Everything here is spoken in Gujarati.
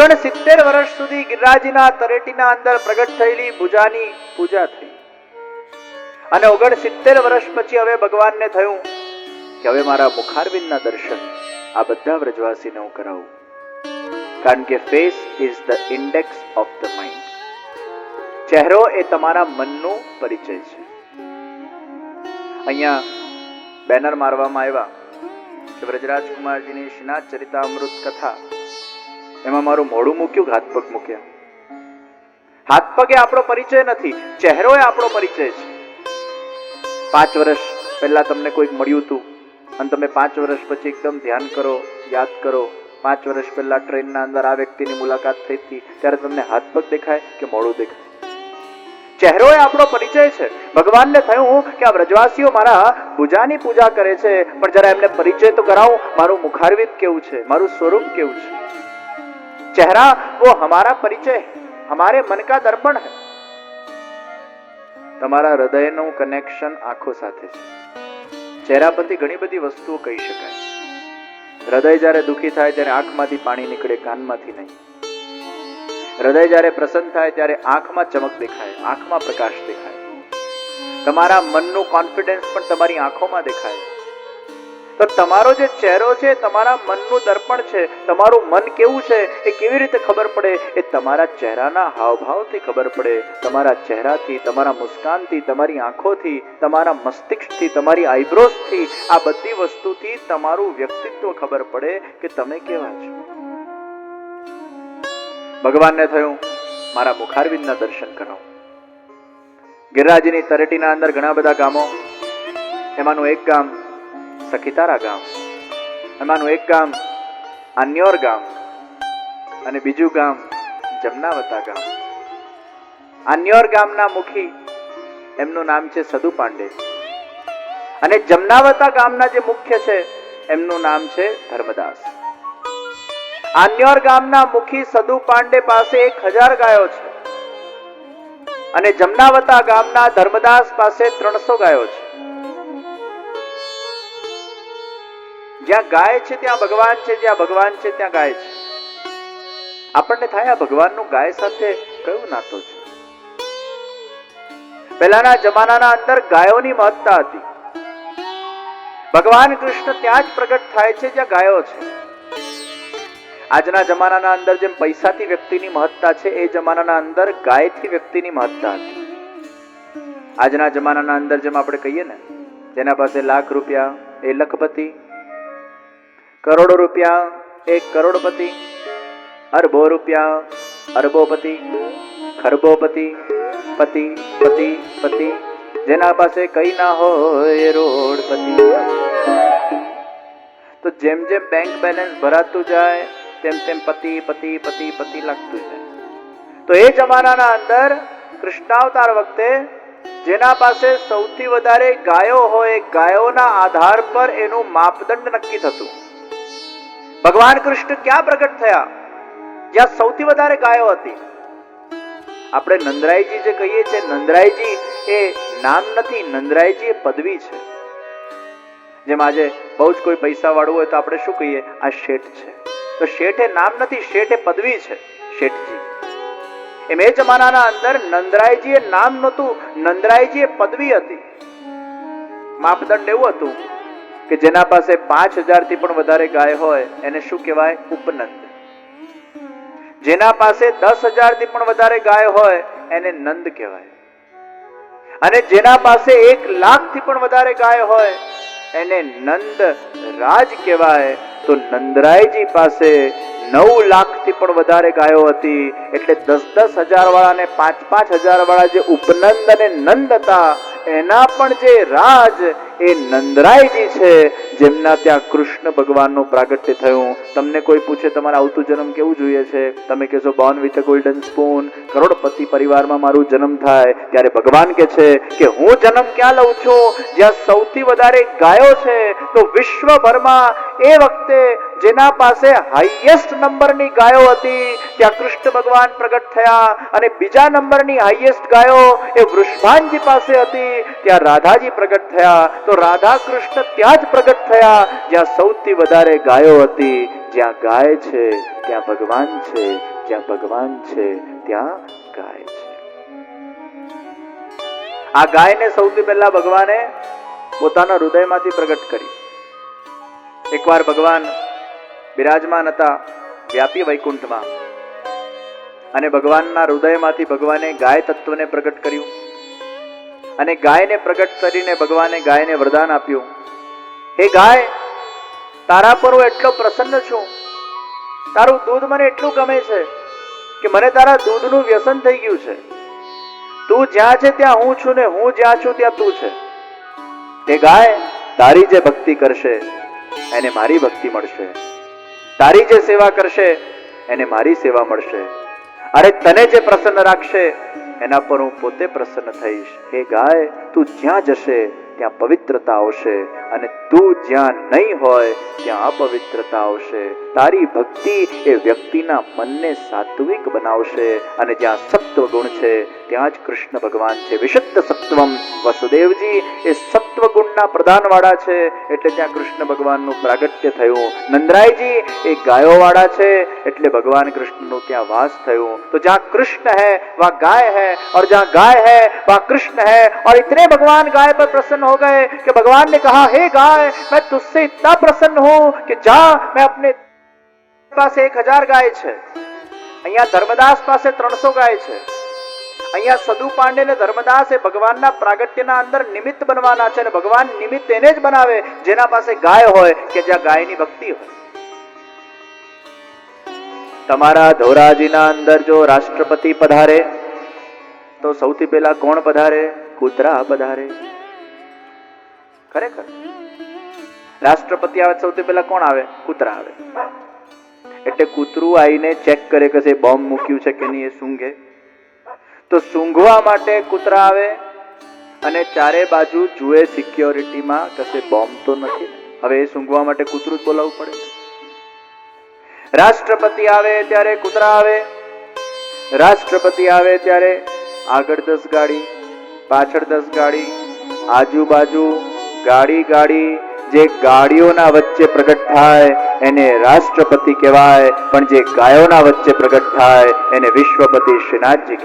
69 વર્ષ સુધી ગિરિરાજના તળેટીના અંદર પ્રગટ થયેલી ભુજાની પૂજા થઈ અને 69 વર્ષ પછી હવે ભગવાનને થયું કે હવે મારા મુખારવિંદના દર્શન આ બધા વ્રજવાસીને હું કરાવું, કારણ કે face is the index of the mind. ચહેરો એ તમારા મનનો પરિચય છે. અહીંયા બેનર મારવામાં આવ્યા કે વ્રજરાજ કુમારજીની શ્રીનાથ ચરિતામૃત કથા, એમાં મારું મોઢું મૂક્યું, હાથ પગ મૂક્યા. હાથ પગ એ આપણો પરિચય નથી, ચહેરો એ આપણો પરિચય છે. 5 વર્ષ પહેલા તમને કોઈક મળ્યું હતું અને તમે 5 વર્ષ પછી એકદમ ધ્યાન કરો, યાદ કરો, 5 વર્ષ પહેલા ટ્રેનના અંદર આ વ્યક્તિની મુલાકાત થઈ હતી, ત્યારે તમને હાથ પગ દેખાય કે મોઢું દેખાય? ચહેરો એ આપણો પરિચય છે. ભગવાનને થયું કે આ વ્રજવાસીઓ મારા ભુજાની પૂજા કરે છે, પણ જરા એમને પરિચય તો કરાવું, મારું મુખારવિંદ કેવું છે, મારું સ્વરૂપ કેવું છે. चेहरा वो हमारा परिचय है, हमारे मन का दर्पण है. તમારા હૃદયનું કનેક્શન આંખો સાથે છે. ચહેરા પરથી ઘણી બધી વસ્તુઓ કહી શકાય. હૃદય જ્યારે દુખી થાય ત્યારે આંખમાંથી પાણી નીકળે, કાનમાંથી નહીં. હૃદય જ્યારે પ્રસન્ન થાય ત્યારે આંખમાં ચમક દેખાય, આંખમાં પ્રકાશ દેખાય. તમારા મનનું કોન્ફિડન્સ પણ તમારી આંખોમાં દેખાય. તો તમારો જે ચહેરો છે તમારા મનનું દર્પણ છે. તમારું મન કેવું છે એ કેવી રીતે ખબર પડે? એ તમારા ચહેરાના હાવભાવથી ખબર પડે. તમારા ચહેરાથી, તમારા મુસ્કાનથી, તમારી આંખોથી, તમારા મસ્તિષ્કથી, તમારી આઈબ્રોઝથી, આ બધી વસ્તુથી તમારું વ્યક્તિત્વ ખબર પડે કે તમે કેવા છો. ભગવાનને થયું મારા મુખારવિંદના દર્શન કરાવો. ગિરિરાજની તળેટીના અંદર ઘણા બધા ગામો, એમાંનું એક ગામ સખીતારા ગામ, એમાંનું એક ગામ આન્યોર ગામ અને બીજું ગામ જમનાવતા ગામ. આન્યોર ગામના મુખી, એમનું નામ છે સદુ પાંડે, અને જમનાવતા ગામના જે મુખ્ય છે એમનું નામ છે ધર્મદાસ. આન્યોર ગામના મુખી સદુ પાંડે પાસે 1000 ગાયો છે અને જમનાવતા ગામના ધર્મદાસ પાસે 300 ગાયો છે. જ્યાં ગાય છે ત્યાં ભગવાન છે, જ્યાં ભગવાન છે ત્યાં ગાય છે. આપણને થાય આ ભગવાનનું ગાય સાથે કયું નાતો છે? પહેલાના જમાનાના અંદર ગાયોની મહત્તા હતી. ભગવાન કૃષ્ણ ત્યાં જ પ્રગટ થાય છે જ્યાં ગાયો છે. આજના જમાનાના અંદર જેમ પૈસાથી વ્યક્તિની મહત્તા છે, એ જમાનાના અંદર ગાયથી વ્યક્તિની મહત્તા હતી. આજના જમાનાના અંદર જેમ આપણે કહીએ ને, જેના પાસે લાખ રૂપિયા એ લખપતિ, કરોડો રૂપિયા એ કરોડપતિ, અરબો રૂપિયા અરબોપતિ, ખરબોપતિ, પતિ પતિ પતિ, જેના પાસે કઈ ના હોય રોડપતિ. તો જેમ જેમ બેંક બેલેન્સ ભરાતું જાય તેમ તેમ પતિ પતિ પતિ પતિ લાગતું જાય. તો એ જમાનાના અંદર કૃષ્ણાવતાર વખતે જેના પાસે સૌથી વધારે ગાયો હોય, ગાયોના આધાર પર એનું માપદંડ નક્કી થતું. ભગવાન કૃષ્ણ ક્યાં પ્રગટ થયા? જ્યાં સૌથી વધારે ગાયો હતી. આપણે નંદરાયજી જે કહીએ છીએ, નંદરાયજી એ નામ નથી, નંદરાયજી એ પદવી છે. જેમ આજે બહુ જ કોઈ પૈસા વાળું હોય તો આપણે શું કહીએ? આ શેઠ છે. તો શેઠ એ નામ નથી, શેઠ એ પદવી છે, શેઠજી. એમ એ જમાનાના અંદર નંદરાયજી એ નામ નહોતું, નંદરાયજી એ પદવી હતી. માપદંડ એવું હતું કે જેના પાસે 5000 થી પણ વધારે ગાય હોય એને શું કહેવાય? ઉપનંદ. જેના પાસે 10,000 થી પણ વધારે ગાય હોય એને નંદ કહેવાય. અને જેના પાસે 1 લાખ થી પણ વધારે ગાય હોય એને નંદ રાજ કહેવાય. તો નંદરાયજી પાસે 9 લાખ થી પણ વધારે ગાયો હતી. એટલે 10,000 વાળા અને 5,000 વાળા જે ઉપનંદ અને નંદ હતા, એના પણ જે રાજ એ નંદરાયજી છે, જેમના ત્યાં કૃષ્ણ ભગવાનનું પ્રાગટ્ય થયું. તમને કોઈ પૂછે તમારે આવતું જન્મ કેવું જોઈએ છે, તમે કહેશો born with a golden spoon, કરોડપતિ પરિવારમાં મારું જન્મ થાય. ત્યારે ભગવાન કહે છે કે હું જન્મ ક્યાં લઉં છું? જ્યાં સૌથી વધારે ગાયો છે. તો વિશ્વભરમાં એ વખતે જેના પાસે હાઈએસ્ટ નંબરની ગાયો હતી ત્યાં કૃષ્ણ ભગવાન પ્રગટ થયા. અને બીજા નંબરની હાઈએસ્ટ ગાયો એ વૃષભાનજી પાસે હતી, ત્યાં રાધાજી પ્રગટ થયા. તો રાધા કૃષ્ણ ત્યાં જ પ્રગટ થયા જ્યાં સૌથી વધારે ગાયો હતી. જ્યાં ગાય છે ત્યાં ભગવાન છે, જ્યાં ભગવાન છે ત્યાં ગાય છે. આ ગાયને સૌથી પહેલા ભગવાને પોતાના હૃદયમાંથી પ્રગટ કરી. એકવાર ભગવાન બિરાજમાન હતા વ્યાપી વૈકુંઠમાં અને ભગવાનના હૃદયમાંથી ભગવાને ગાય તત્વને પ્રગટ કર્યું અને ગાયને પ્રગટ કરીને ભગવાને ગાયને વરદાન આપ્યું, હે ગાય, તારા પર હું એટલો પ્રસન્ન છું, તારું દૂધ મને એટલું ગમે છે કે મને તારા દૂધનું વ્યસન થઈ ગયું છે. તું જ્યાં છે ત્યાં હું છું ને હું જ્યાં છું ત્યાં તું છે. તે ગાય, તારી જે ભક્તિ કરશે એને મારી ભક્તિ મળશે, તારી જે સેવા કરશે એને મારી સેવા મળશે, અરે તને જે પ્રસન્ન રાખશે એના પર હું પોતે પ્રસન્ન થઈશ. હે ગાય, તું જ્યાં જશે ત્યાં પવિત્રતા આવશે અને તું જ્યાં નહીં હોય ત્યાં અપવિત્રતા આવશે. તારી ભક્તિ એ વ્યક્તિના મનને સાત્વિક બનાવશે અને જ્યાં સત્વ ગુણ છે ત્યાં જ કૃષ્ણ ભગવાન છે. વિશુદ્ધ સત્વમ વસુદેવજી એ સત્વ ગુણના પ્રધાનવાળા છે એટલે ત્યાં કૃષ્ણ ભગવાનનું પ્રાગટ્ય થયું. નંદરાયજી એ ગાયોવાળા છે એટલે ભગવાન કૃષ્ણનું ત્યાં વાસ થયું. તો જ્યાં કૃષ્ણ है वहाँ गाय है और जहाँ गाय है वहाँ कृष्ण है. और इतने भगवान गाय पर प्रसन्न हो गए कि भगवान ने कहा, हे गाय, मैं तुझसे इतना प्रसन्न हूं कि जा, मैं अपने પાસે 1000 ગાય છે, અહીંયા ધર્મદાસ પાસે 300 ગાય છે. અહીંયા સદુ પાંડે ને ધર્મદાસ એ ભગવાનના પ્રાગટ્યના અંદર નિમિત્ત બનવાના છે અને ભગવાન નિમિત્ત એને જ બનાવે જેના પાસે ગાય હોય કે જ્યાં ગાયની ભક્તિ હોય. તમારા ધોરાજીના અંદર જો રાષ્ટ્રપતિ પધારે તો સૌથી પહેલા કોણ પધારે? કૂતરા પધારે. ખરેખર રાષ્ટ્રપતિ આવે સૌથી પહેલા કોણ આવે? કૂતરા આવે. એટલે કૂતરું આવીને ચેક કરે કે બોમ્બ મૂક્યું છે કે નહીં, એ સૂંઘે. તો સૂંઘવા માટે કૂતરા આવે અને ચારે બાજુ જુએ સિક્યોરિટીમાં કશે બોમ્બ તો નથી. હવે એ સૂંઘવા માટે કૂતરું જ બોલાવવું પડે. રાષ્ટ્રપતિ આવે ત્યારે કૂતરા આવે. રાષ્ટ્રપતિ આવે ત્યારે આગળ 10 ગાડી, પાછળ 10 ગાડી, આજુબાજુ ગાડી ગાડી. જે ગાડીઓના વચ્ચે પ્રગટ થાય એને રાષ્ટ્રપતિ કહેવાય, પણ જે ગાયોના વચ્ચે પ્રગટ થાય એને વિશ્વપતિ શ્રીનાથજી કહેવાય.